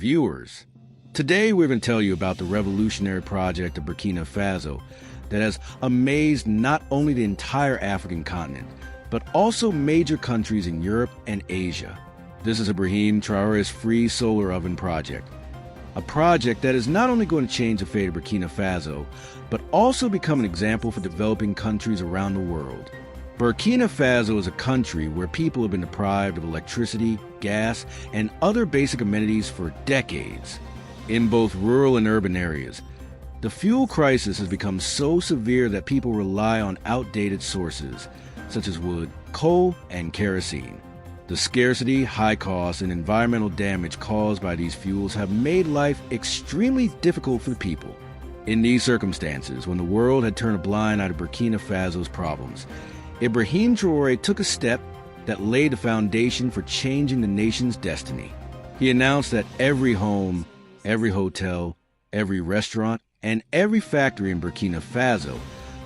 viewers. Today we're going to tell you about the revolutionary project of Burkina Faso that has amazed not only the entire African continent, but also major countries in Europe and Asia. This is Ibrahim Traore's free solar oven project, a project that is not only going to change the fate of Burkina Faso, but also become an example for developing countries around the world. Burkina Faso is a country where people have been deprived of electricity, gas, and other basic amenities for decades. In both rural and urban areas, the fuel crisis has become so severe that people rely on outdated sources, such as wood, coal, and kerosene. The scarcity, high costs, and environmental damage caused by these fuels have made life extremely difficult for the people. In these circumstances, when the world had turned a blind eye to Burkina Faso's problems, Ibrahim Traore took a step that laid the foundation for changing the nation's destiny. He announced that every home, every hotel, every restaurant, and every factory in Burkina Faso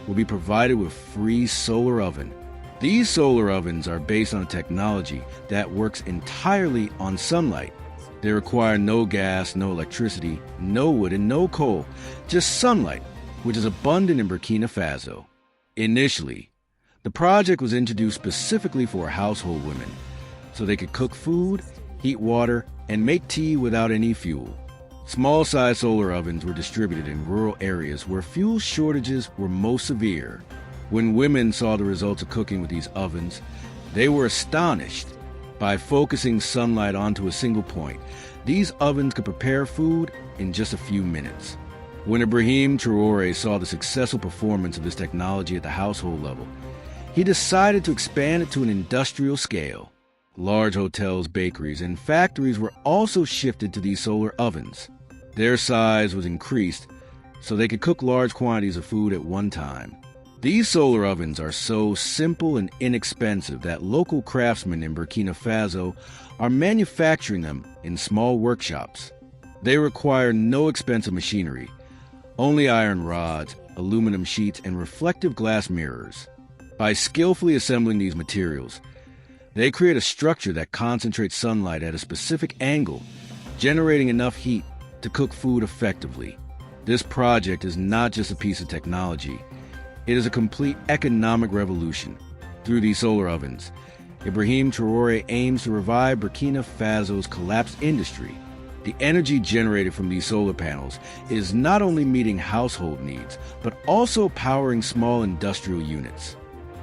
will be provided with free solar oven. These solar ovens are based on a technology that works entirely on sunlight. They require no gas, no electricity, no wood, and no coal, just sunlight, which is abundant in Burkina Faso. Initially, the project was introduced specifically for household women, so they could cook food, heat water, and make tea without any fuel. Small-sized solar ovens were distributed in rural areas where fuel shortages were most severe. When women saw the results of cooking with these ovens, they were astonished. By focusing sunlight onto a single point, these ovens could prepare food in just a few minutes. When Ibrahim Traore saw the successful performance of this technology at the household level, he decided to expand it to an industrial scale. Large hotels, bakeries, and factories were also shifted to these solar ovens. Their size was increased so they could cook large quantities of food at one time. These solar ovens are so simple and inexpensive that local craftsmen in Burkina Faso are manufacturing them in small workshops. They require no expensive machinery, only iron rods, aluminum sheets, and reflective glass mirrors. By skillfully assembling these materials, they create a structure that concentrates sunlight at a specific angle, generating enough heat to cook food effectively. This project is not just a piece of technology. It is a complete economic revolution. Through these solar ovens, Ibrahim Traore aims to revive Burkina Faso's collapsed industry. The energy generated from these solar panels is not only meeting household needs, but also powering small industrial units.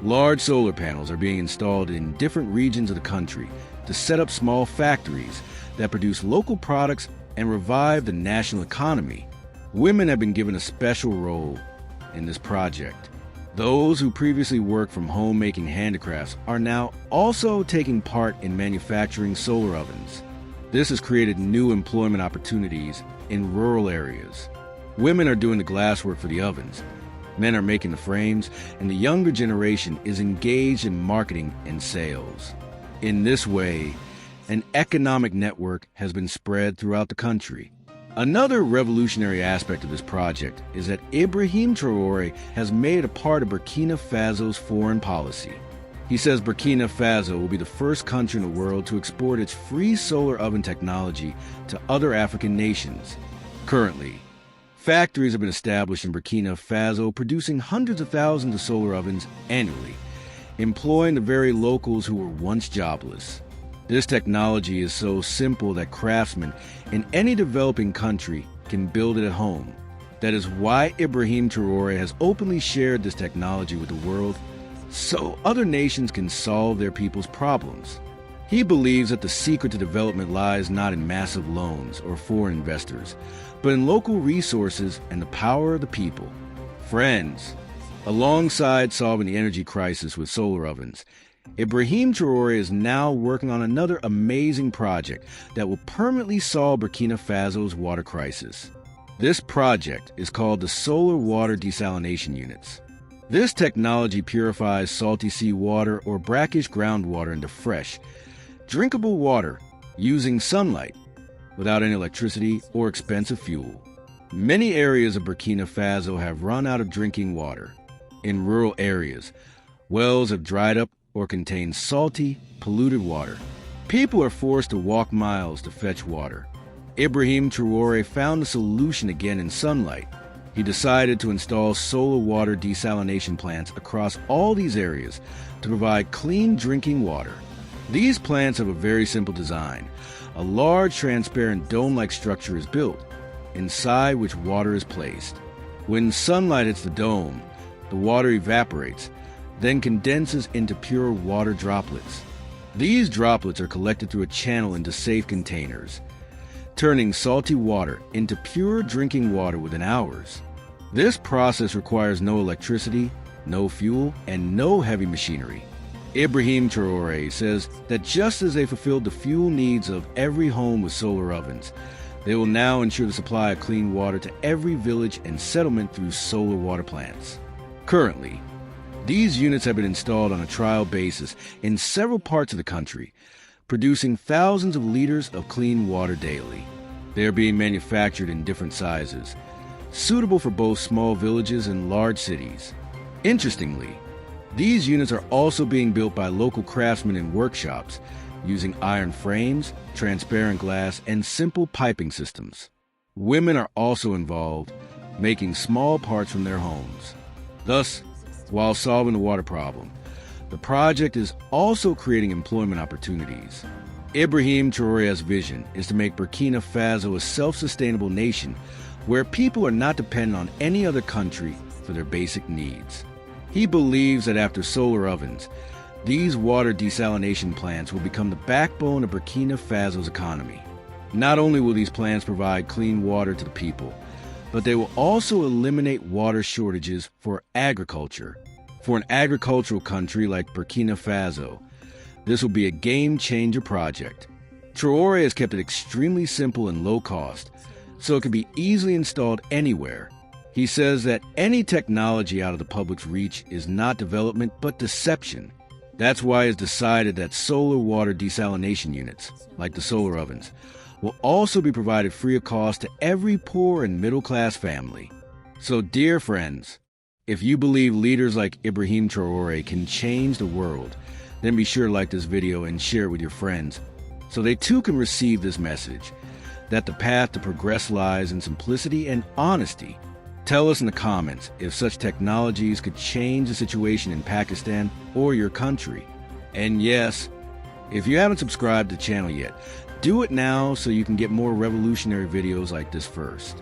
Large solar panels are being installed in different regions of the country to set up small factories that produce local products and revive the national economy. Women have been given a special role in this project. Those who previously worked from home making handicrafts are now also taking part in manufacturing solar ovens. This has created new employment opportunities in rural areas. Women are doing the glasswork for the ovens. Men are making the frames, and the younger generation is engaged in marketing and sales. In this way, an economic network has been spread throughout the country. Another revolutionary aspect of this project is that Ibrahim Traore has made it a part of Burkina Faso's foreign policy. He says Burkina Faso will be the first country in the world to export its free solar oven technology to other African nations. Currently, factories have been established in Burkina Faso producing hundreds of thousands of solar ovens annually, employing the very locals who were once jobless. This technology is so simple that craftsmen in any developing country can build it at home. That is why Ibrahim Traore has openly shared this technology with the world, so other nations can solve their people's problems. He believes that the secret to development lies not in massive loans or foreign investors, but in local resources and the power of the people. Friends, alongside solving the energy crisis with solar ovens, Ibrahim Traore is now working on another amazing project that will permanently solve Burkina Faso's water crisis. This project is called the Solar Water Desalination Units. This technology purifies salty seawater or brackish groundwater into fresh, drinkable water using sunlight without any electricity or expensive fuel. Many areas of Burkina Faso have run out of drinking water. In rural areas, wells have dried up or contain salty, polluted water. People are forced to walk miles to fetch water. Ibrahim Traore found a solution again in sunlight. He decided to install solar water desalination plants across all these areas to provide clean drinking water. These plants have a very simple design. A large transparent dome-like structure is built, inside which water is placed. When sunlight hits the dome, the water evaporates, then condenses into pure water droplets. These droplets are collected through a channel into safe containers, turning salty water into pure drinking water within hours. This process requires no electricity, no fuel, and no heavy machinery. Ibrahim Traore says that just as they fulfilled the fuel needs of every home with solar ovens, they will now ensure the supply of clean water to every village and settlement through solar water plants. Currently, these units have been installed on a trial basis in several parts of the country, producing thousands of liters of clean water daily. They are being manufactured in different sizes, suitable for both small villages and large cities. Interestingly, these units are also being built by local craftsmen in workshops using iron frames, transparent glass, and simple piping systems. Women are also involved, making small parts from their homes. Thus, while solving the water problem, the project is also creating employment opportunities. Ibrahim Traore's vision is to make Burkina Faso a self-sustainable nation where people are not dependent on any other country for their basic needs. He believes that after solar ovens, these water desalination plants will become the backbone of Burkina Faso's economy. Not only will these plants provide clean water to the people, but they will also eliminate water shortages for agriculture. For an agricultural country like Burkina Faso, this will be a game-changer project. Traore has kept it extremely simple and low cost, so it can be easily installed anywhere. He says that any technology out of the public's reach is not development but deception. That's why it's decided that solar water desalination units, like the solar ovens, will also be provided free of cost to every poor and middle-class family. So, dear friends, if you believe leaders like Ibrahim Traore can change the world, then be sure to like this video and share it with your friends so they too can receive this message, that the path to progress lies in simplicity and honesty. Tell us in the comments if such technologies could change the situation in Pakistan or your country. And yes, if you haven't subscribed to the channel yet, do it now so you can get more revolutionary videos like this first.